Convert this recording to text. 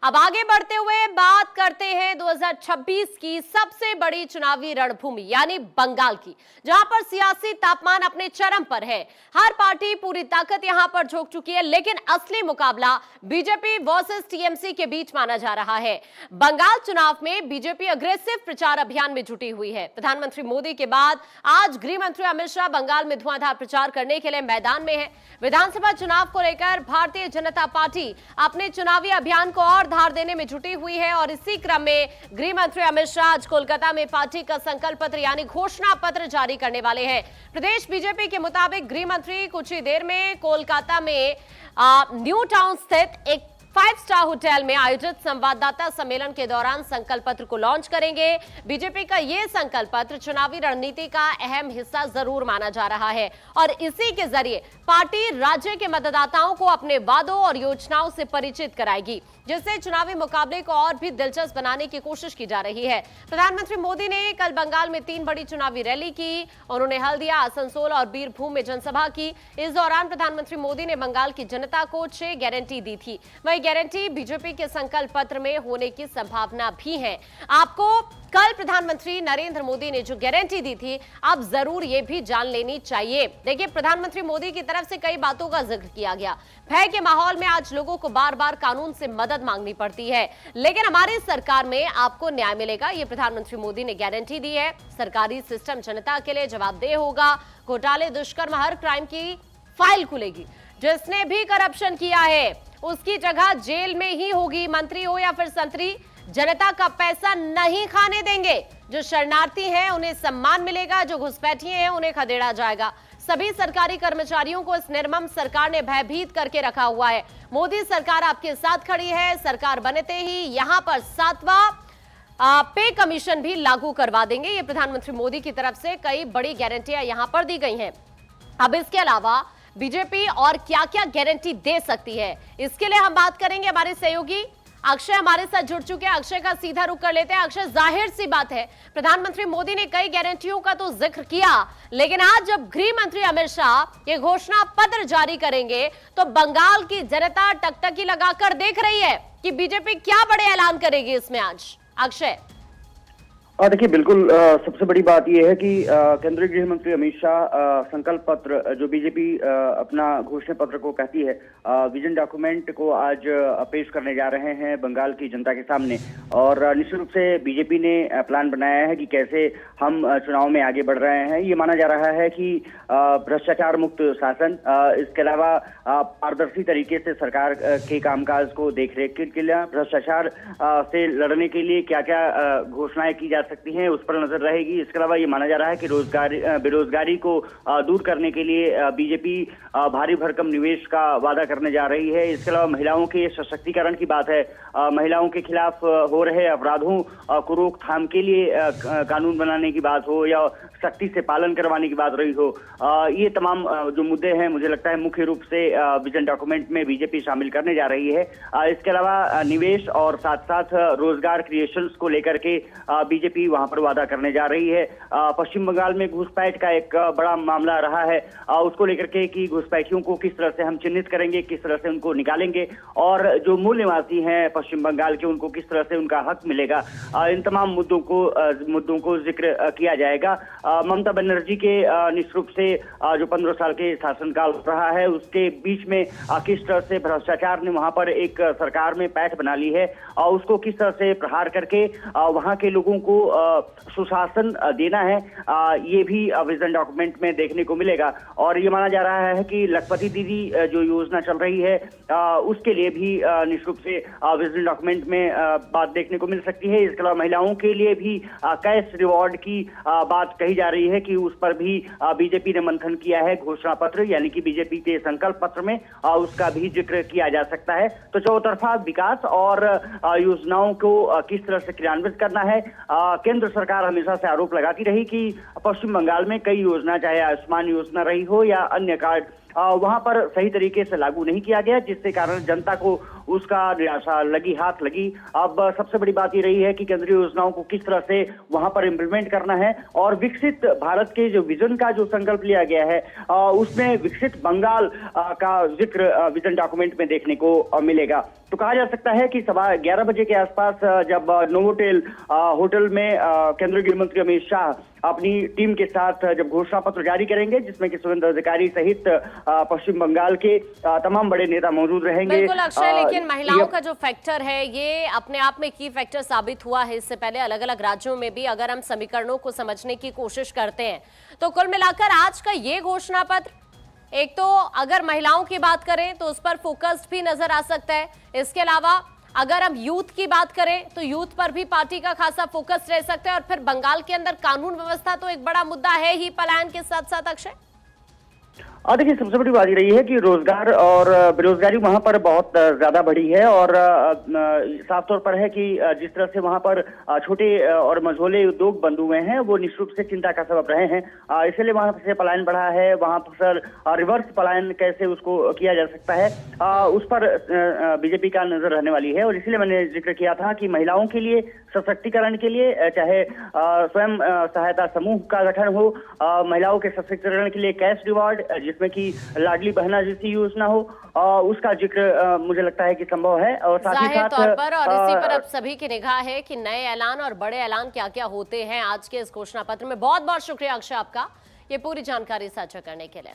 अब आगे बढ़ते हुए बात करते हैं 2026 की सबसे बड़ी चुनावी रणभूमि यानी बंगाल की, जहां पर सियासी तापमान अपने चरम पर है। हर पार्टी पूरी ताकत यहां पर झोंक चुकी है, लेकिन असली मुकाबला बीजेपी वर्सेस टीएमसी के बीच माना जा रहा है। बंगाल चुनाव में बीजेपी अग्रेसिव प्रचार अभियान में जुटी हुई है। प्रधानमंत्री मोदी के बाद आज गृह मंत्री अमित शाह बंगाल में धुआंधार प्रचार करने के लिए मैदान में है। विधानसभा चुनाव को लेकर भारतीय जनता पार्टी अपने चुनावी अभियान को और धार देने में जुटी हुई है और इसी क्रम में गृह मंत्री अमित शाह आज कोलकाता में पार्टी का संकल्प पत्र यानी घोषणा पत्र जारी करने वाले हैं। प्रदेश बीजेपी के मुताबिक गृह मंत्री कुछ ही देर में कोलकाता में न्यू टाउन स्थित एक 5 स्टार होटल में आयोजित संवाददाता सम्मेलन के दौरान संकल्प पत्र को लॉन्च करेंगे। बीजेपी का यह संकल्प पत्र चुनावी रणनीति का अहम हिस्सा जरूर माना जा रहा है और इसी के जरिए पार्टी राज्य के मतदाताओं को अपने वादों और योजनाओं से परिचित कराएगी, जिससे चुनावी मुकाबले को और भी दिलचस्प बनाने की कोशिश की जा रही है। प्रधानमंत्री मोदी ने कल बंगाल में 3 बड़ी चुनावी रैली की। उन्होंने हल्दिया, आसनसोल और बीरभूम में जनसभा की। इस दौरान प्रधानमंत्री मोदी ने बंगाल की जनता को 6 गारंटी दी थी। वही गारंटी बीजेपी के संकल्प पत्र में होने की संभावना भी है। आपको कल प्रधानमंत्री नरेंद्र मोदी ने जो गारंटी दी थी, अब जरूर ये भी जान लेनी चाहिए। देखिए, प्रधानमंत्री मोदी की तरफ से कई बातों का जिक्र किया गया। भय के माहौल में आज लोगों को बार बार कानून से मदद मांगनी पड़ती है, लेकिन हमारी सरकार में आपको न्याय मिलेगा, ये प्रधानमंत्री मोदी ने गारंटी दी है। सरकारी सिस्टम जनता के लिए जवाबदेह होगा। घोटाले, दुष्कर्म, हर क्राइम की फाइल खुलेगी। जिसने भी करप्शन किया है उसकी जगह जेल में ही होगी। मंत्री हो या फिर संतरी, जनता का पैसा नहीं खाने देंगे। जो शरणार्थी हैं उन्हें सम्मान मिलेगा, जो घुसपैठिए हैं उन्हें खदेड़ा जाएगा। सभी सरकारी कर्मचारियों को इस निर्मम सरकार ने भयभीत करके रखा हुआ है। मोदी सरकार आपके साथ खड़ी है। सरकार बनते ही यहां पर 7वां पे कमीशन भी लागू करवा देंगे। ये प्रधानमंत्री मोदी की तरफ से कई बड़ी गारंटियां यहां पर दी गई हैं। अब इसके अलावा बीजेपी और क्या क्या गारंटी दे सकती है, इसके लिए हम बात करेंगे। हमारे सहयोगी अक्षय हमारे साथ जुड़ चुके हैं। अक्षय का सीधा रुख कर लेते हैं। अक्षय, जाहिर सी बात है प्रधानमंत्री मोदी ने कई गारंटियों का तो जिक्र किया, लेकिन आज जब गृह मंत्री अमित शाह ये घोषणा पत्र जारी करेंगे तो बंगाल की जनता टकटकी लगाकर देख रही है कि बीजेपी क्या बड़े ऐलान करेगी इसमें आज। अक्षय, देखिए, बिल्कुल सबसे बड़ी बात यह है कि केंद्रीय गृह मंत्री अमित शाह संकल्प पत्र जो बीजेपी अपना घोषणा पत्र को कहती है, विजन डॉक्यूमेंट को आज पेश करने जा रहे हैं बंगाल की जनता के सामने। और निश्चित रूप से बीजेपी ने प्लान बनाया है कि कैसे हम चुनाव में आगे बढ़ रहे हैं। ये माना जा रहा है कि भ्रष्टाचार मुक्त शासन, इसके अलावा पारदर्शी तरीके से सरकार के कामकाज को देखरेख के लिए, भ्रष्टाचार से लड़ने के लिए क्या क्या घोषणाएं की जा सकती हैं उस पर नजर रहेगी। इसके अलावा ये माना जा रहा है कि बेरोजगारी को दूर करने के लिए बीजेपी भारी भरकम निवेश का वादा करने जा रही है। इसके अलावा महिलाओं के सशक्तिकरण की बात है। महिलाओं के खिलाफ हो रहे अपराधों को रोकथाम के लिए कानून बनाने की बात हो या सख्ती से पालन करवाने की बात रही हो, ये तमाम जो मुद्दे हैं मुझे लगता है मुख्य रूप से विजन डॉक्यूमेंट में बीजेपी शामिल करने जा रही है। इसके अलावा निवेश और साथ साथ रोजगार क्रिएशंस को लेकर के बीजेपी वहां पर वादा करने जा रही है। पश्चिम बंगाल में घुसपैठ का एक बड़ा मामला रहा है, उसको लेकर के कि घुसपैठियों को किस तरह से हम चिन्हित करेंगे, किस तरह से उनको निकालेंगे और जो मूल निवासी हैं पश्चिम बंगाल के उनको किस तरह से उनका हक मिलेगा, इन तमाम मुद्दों को जिक्र किया जाएगा। ममता बनर्जी के निश्चित रूप से जो 15 साल के शासनकाल रहा है उसके बीच में किस तरह से भ्रष्टाचार ने वहां पर एक सरकार में पैठ बना ली है और उसको किस तरह से प्रहार करके वहां के लोगों को सुशासन देना है, ये भी विजन डॉक्यूमेंट में देखने को मिलेगा। और ये माना जा रहा है कि लखपति दीदी जो योजना चल रही है उसके लिए भी निश्चित रूप से विजन डॉक्यूमेंट में बात देखने को मिल सकती है। इसके अलावा महिलाओं के लिए भी कैश रिवॉर्ड की बात कही जा रही है कि उस पर भी बीजेपी ने मंथन किया है। घोषणा पत्र यानी कि बीजेपी के संकल्प पत्र में उसका भी जिक्र किया जा सकता है। तो चौतरफा विकास और योजनाओं को किस तरह से क्रियान्वित करना है, केंद्र सरकार हमेशा से आरोप लगाती रही कि पश्चिम बंगाल में कई योजना, चाहे आयुष्मान योजना रही हो या अन्य कार्ड, वहां पर सही तरीके से लागू नहीं किया गया, जिसके कारण जनता को उसका निराशा लगी, हाथ लगी। अब सबसे बड़ी बात ये रही है कि केंद्रीय योजनाओं को किस तरह से वहां पर इम्प्लीमेंट करना है और विकसित भारत के जो विजन का जो संकल्प लिया गया है उसमें विकसित बंगाल का जिक्र विजन डॉक्यूमेंट में देखने को मिलेगा। तो कहा जा सकता है कि 11:15 बजे के आसपास जब नोवोटेल होटल में केंद्रीय गृह मंत्री अमित शाह अपनी टीम के साथ जब घोषणा पत्र जारी करेंगे, जिसमें कि शुभेंदु अधिकारी सहित पश्चिम बंगाल के तमाम बड़े नेता मौजूद रहेंगे। बिल्कुल अक्षय, लेकिन महिलाओं का जो फैक्टर है ये अपने आप में की फैक्टर साबित हुआ है। इससे पहले अलग अलग राज्यों में भी अगर हम समीकरणों को समझने की कोशिश करते हैं तो कुल मिलाकर आज का ये घोषणा पत्र, एक तो अगर महिलाओं की बात करें तो उस पर फोकस्ड भी नजर आ सकता है। इसके अलावा अगर हम यूथ की बात करें तो यूथ पर भी पार्टी का खासा फोकस रह सकता है। और फिर बंगाल के अंदर कानून व्यवस्था तो एक बड़ा मुद्दा है ही पलायन के साथ साथ। अक्षय, देखिए सबसे बड़ी बात ये रही है कि रोजगार और बेरोजगारी वहां पर बहुत ज्यादा बढ़ी है और साफ तौर पर है कि जिस तरह से वहां पर छोटे और मझोले उद्योग बंद हुए हैं वो निश्चित रूप से चिंता का सबब रहे हैं। इसलिए वहां से पलायन बढ़ा है। वहां पर रिवर्स पलायन कैसे उसको किया जा सकता है उस पर बीजेपी का नजर रहने वाली है। और इसलिए मैंने जिक्र किया था कि महिलाओं के लिए सशक्तिकरण के लिए चाहे स्वयं सहायता समूह का गठन हो, महिलाओं के सशक्तिकरण के लिए कैश रिवॉर्ड जिसमें कि लाडली बहना जैसी योजना हो, उसका जिक्र मुझे लगता है कि संभव है। और साथ ही साथ तौर पर और इसी पर अब सभी की निगाह है कि नए ऐलान और बड़े ऐलान क्या क्या होते हैं आज के इस घोषणा पत्र में। बहुत बहुत शुक्रिया अक्षय आपका ये पूरी जानकारी साझा करने के लिए।